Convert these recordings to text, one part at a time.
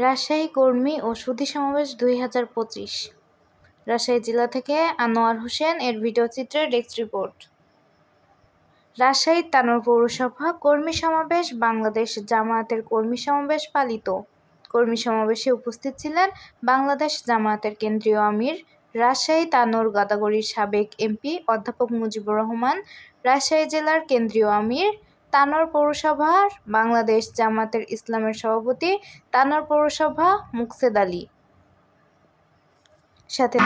রাজশাহী কর্মী ও সুধী সমাবেশ 2025। রাজশাহী জেলা থেকে আনোয়ার হোসেন এর ভিডিওচিত্রে ডেস্ক রিপোর্ট। রাজশাহীর তানোর পৌরসভা কর্মী সমাবেশ বাংলাদেশ জামায়াতের কর্মী সমাবেশ পালিত। কর্মী সমাবেশে উপস্থিত ছিলেন বাংলাদেশ জামায়াতের কেন্দ্রীয় আমির, রাজশাহী তানোর গাদাগড়ির সাবেক এমপি অধ্যাপক মুজিবুর রহমান, রাজশাহী জেলার কেন্দ্রীয় আমির, তানোর পৌরসভার বাংলাদেশ জামায়াতের ইসলামের সভাপতি, তানোর পৌরসভা মুকসেদ আলী। সাথে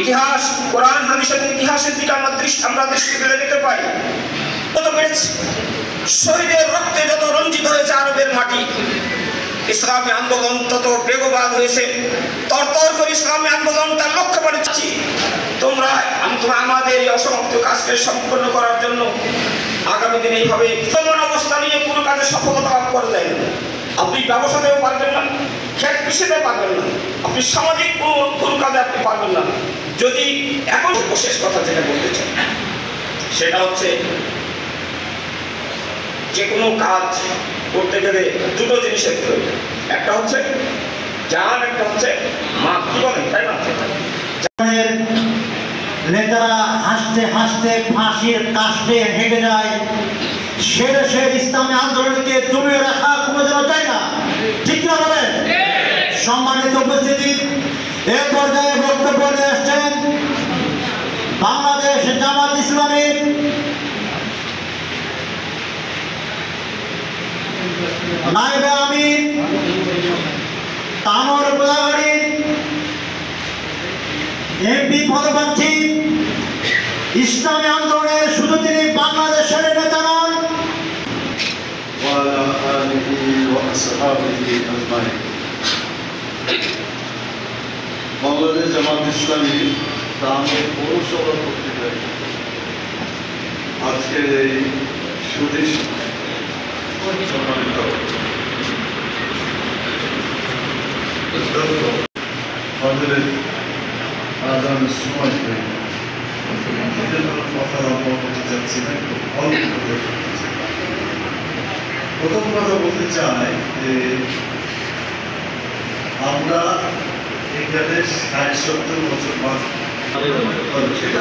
ইতিহাস, কোরআন হাদিসের ইতিহাসের দিকে আমরা দৃষ্টি ফেলে দিতে পারি। শহীদের রক্তে যত রঞ্জিত হয়েছে আরবের মাটি, ইসলামী আন্দোলন তত বেগবান হয়েছে। তরতর করে ইসলামী আন্দোলন তার লক্ষ্য পাচ্ছি। তোমরা আমাদের এই অসমাপ্ত কাজকে সম্পন্ন করার জন্য আগামী দিনে এইভাবে চলমান অবস্থা নিয়ে কোনো কাজে সফলতা লাভ করা যায় না। আপনি ব্যবসাতেও পারবেন না, খেত কৃষিতেও পারবেন না, আপনি সামাজিক কোনো কাজে আপনি পারবেন না যদি এখন শেষ কথা যেটা বলতে চাই সেটা হচ্ছে যে কোনো কাজ করতে গেলে দুটো জিনিসের প্রয়োজন। একটা হচ্ছে জান, একটা হচ্ছে মা। কি বলেন তাই না? নেতারা হাসতে হাসতে ফাঁসির কাস্টে হেঁটে যায়, সে দেশের ইসলামী আন্দোলনকে দমিয়ে রাখা কোনো যেন চায় না। ঠিক না বলেন? সম্মানিত উপস্থিতি, এ পর্যায়ে বক্তব্য নিয়ে আসছেন বাংলাদেশ জামাত ইসলামীর নায়েবে আমির, তানোর গোদাগাড়ির এমপি পদপ্রার্থী, ইসলামী আন্দোলনের শুধু তিনি বাংলাদেশের নেতা নন, বাংলাদেশ জামাত ইসলামী তানোর পৌরসভা পত্রিকায় আজকের এই সুধী সম্মানিত আজানের সময় কথা বলতে চাচ্ছি না, প্রথম কথা বলতে চাই যে আমরা এখানে ৬০-৭০ বছর বাদ সেটা